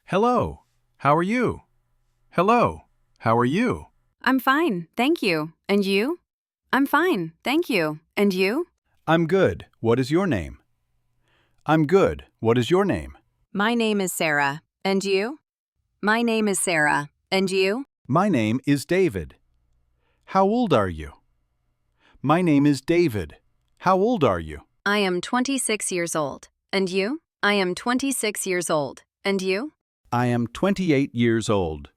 Hello. How are you? Hello. How are you? I'm fine, thank you. And you? I'm fine, thank you. And you? I'm good. What is your name? I'm good. What is your name? My name is Sarah. And you? My name is Sarah. And you? My name is David. How old are you? My name is David. How old are you? I am 26 years old. And you? I am 26 years old. And you? I am 28 years old.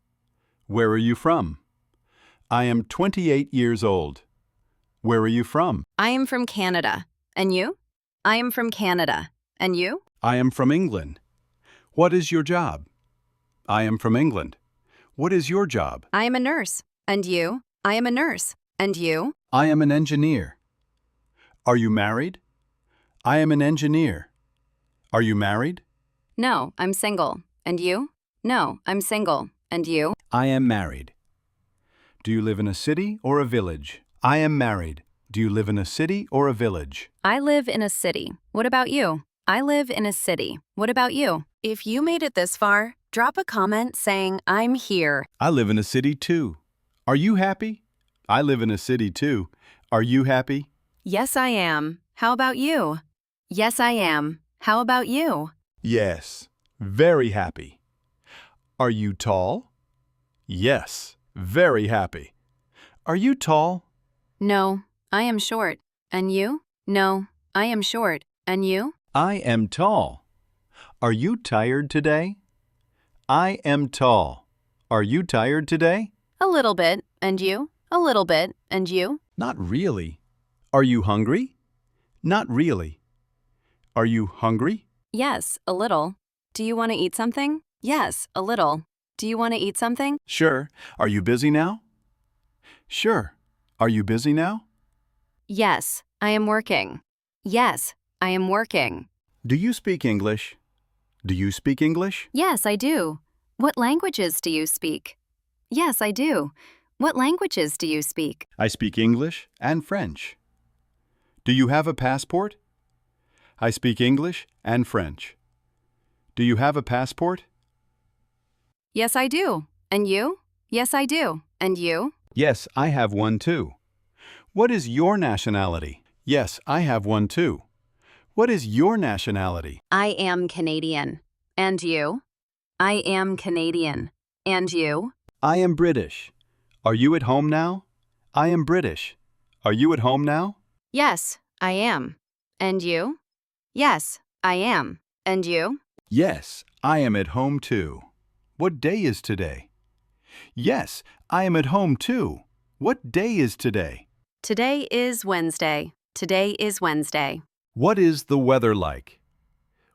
Where are you from? I am 28 years old. Where are you from? I am from Canada. And you? I am from Canada. And you? I am from England. What is your job? I am from England. What is your job? I am a nurse. And you? I am a nurse. And you? I am an engineer. Are you married? I am an engineer. Are you married? No, I'm single. And you? No, I'm single. And you? I am married. Do you live in a city or a village? I am married. Do you live in a city or a village? I live in a city. What about you? I live in a city. What about you? If you made it this far, drop a comment saying, I'm here. I live in a city too. Are you happy? I live in a city too. Are you happy? Yes, I am. How about you? Yes, I am. How about you? Yes, very happy. Are you tall? Yes, very happy. Are you tall? No, I am short. And you? No, I am short. And you? I am tall. Are you tired today? I am tall. Are you tired today? A little bit. And you? A little bit. And you? Not really. Are you hungry? Not really. Are you hungry? Yes, a little. Do you want to eat something? Yes, a little. Do you want to eat something? Sure. Are you busy now? Sure. Are you busy now? Yes, I am working. Yes, I am working. Do you speak English? Do you speak English? Yes, I do. What languages do you speak? Yes, I do. What languages do you speak? I speak English and French. Do you have a passport? I speak English and French. Do you have a passport? Yes, I do. And you? Yes, I do. And you? Yes, I have one too. What is your nationality? Yes, I have one too. What is your nationality? I am Canadian. And you? I am Canadian. And you? I am British. Are you at home now? I am British. Are you at home now? Yes, I am. And you? Yes, I am. And you? Yes, I am at home too. What day is today? Yes, I am at home too. What day is today? Today is Wednesday. Today is Wednesday. What is the weather like?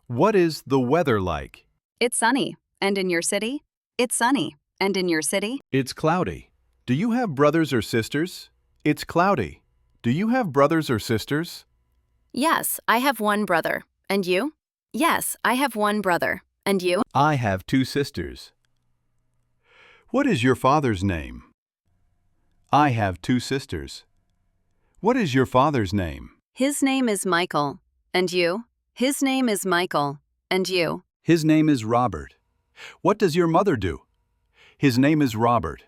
What is the weather like? It's sunny. And in your city? It's sunny. And in your city? It's cloudy. Do you have brothers or sisters? It's cloudy. Do you have brothers or sisters? Yes, I have one brother. And you? Yes, I have one brother. And you? I have two sisters. What is your father's name? I have two sisters. What is your father's name? His name is Michael. And you? His name is Michael. And you? His name is Robert. What does your mother do? His name is Robert.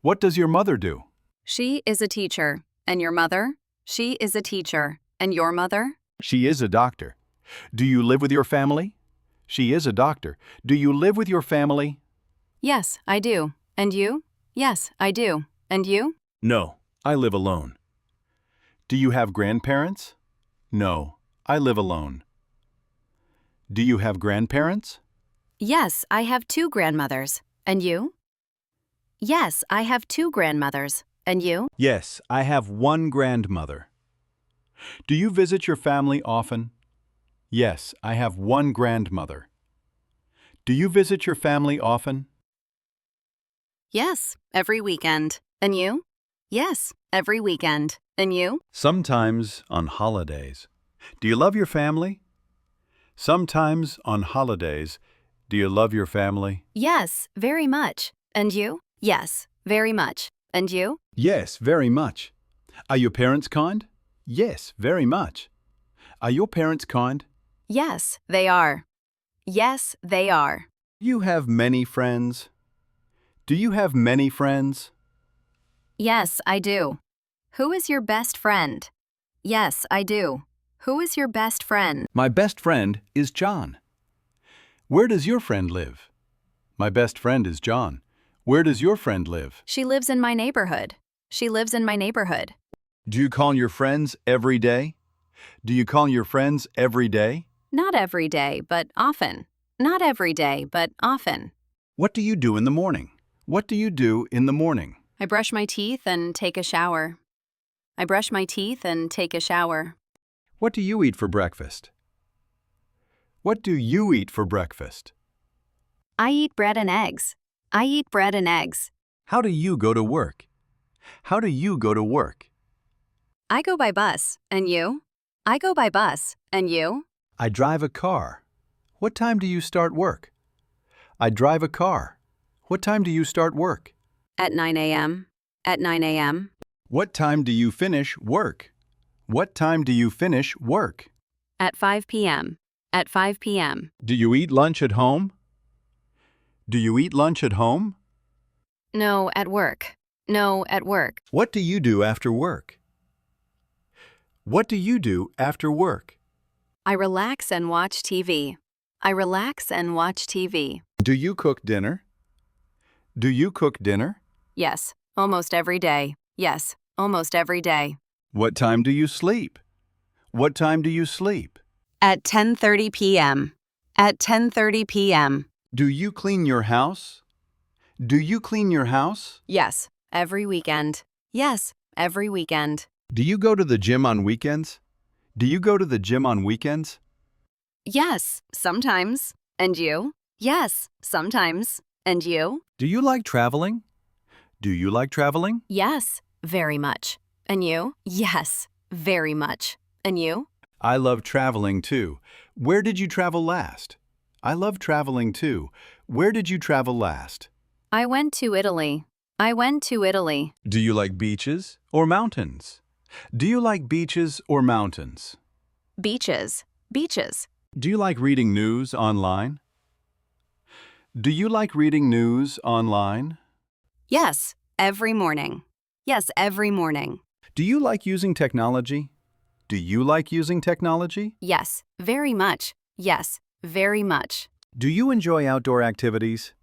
What does your mother do? She is a teacher. And your mother? She is a teacher. And your mother? She is a doctor. Do you live with your family? She is a doctor. Do you live with your family? Yes, I do. And you? Yes, I do. And you? No, I live alone. Do you have grandparents? No, I live alone. Do you have grandparents? Yes, I have two grandmothers. And you? Yes, I have two grandmothers. And you? Yes, I have one grandmother. Do you visit your family often? Yes, I have one grandmother. Do you visit your family often? Yes, every weekend. And you? Yes, every weekend. And you? Sometimes on holidays. Do you love your family? Sometimes on holidays. Do you love your family? Yes, very much. And you? Yes, very much. And you? Yes, very much. Are your parents kind? Yes, very much. Are your parents kind? Yes, they are. Yes, they are. You have many friends? Do you have many friends? Yes, I do. Who is your best friend? Yes, I do. Who is your best friend? My best friend is John. Where does your friend live? My best friend is John. Where does your friend live? She lives in my neighborhood. She lives in my neighborhood. Do you call your friends every day? Do you call your friends every day? Not every day, but often. Not every day, but often. What do you do in the morning? What do you do in the morning? I brush my teeth and take a shower. I brush my teeth and take a shower. What do you eat for breakfast? What do you eat for breakfast? I eat bread and eggs. I eat bread and eggs. How do you go to work? How do you go to work? I go by bus. And you? I go by bus. And you? I drive a car. What time do you start work? I drive a car. What time do you start work? At 9 a.m. At 9 a.m. What time do you finish work? What time do you finish work? At 5 p.m. At 5 p.m. Do you eat lunch at home? Do you eat lunch at home? No, at work. No, at work. What do you do after work? What do you do after work? I relax and watch TV. I relax and watch TV. Do you cook dinner? Do you cook dinner? Yes, almost every day. Yes, almost every day. What time do you sleep? What time do you sleep? At 10:30 p.m. At 10:30 p.m. Do you clean your house? Do you clean your house? Yes, every weekend. Yes, every weekend. Do you go to the gym on weekends? Do you go to the gym on weekends? Yes, sometimes. And you? Yes, sometimes. And you? Do you like traveling? Do you like traveling? Yes, very much. And you? Yes, very much. And you? I love traveling too. Where did you travel last? I love traveling too. Where did you travel last? I went to Italy. I went to Italy. Do you like beaches or mountains? Do you like beaches or mountains? Beaches. Beaches. Do you like reading news online? Do you like reading news online? Yes, every morning. Yes, every morning. Do you like using technology? Do you like using technology? Yes, very much. Yes, very much. Do you enjoy outdoor activities?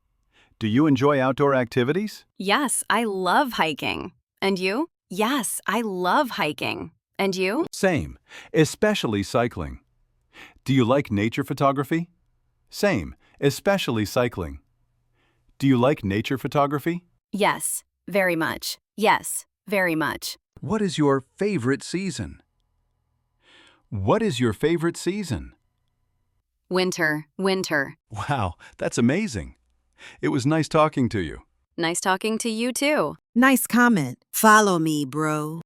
Do you enjoy outdoor activities? Yes, I love hiking. And you? Yes, I love hiking. And you? Same, especially cycling. Do you like nature photography? Same, especially cycling. Do you like nature photography? Yes, very much. Yes, very much. What is your favorite season? What is your favorite season? Winter, winter. Wow, that's amazing. It was nice talking to you. Nice talking to you too. Nice comment. Follow me, bro.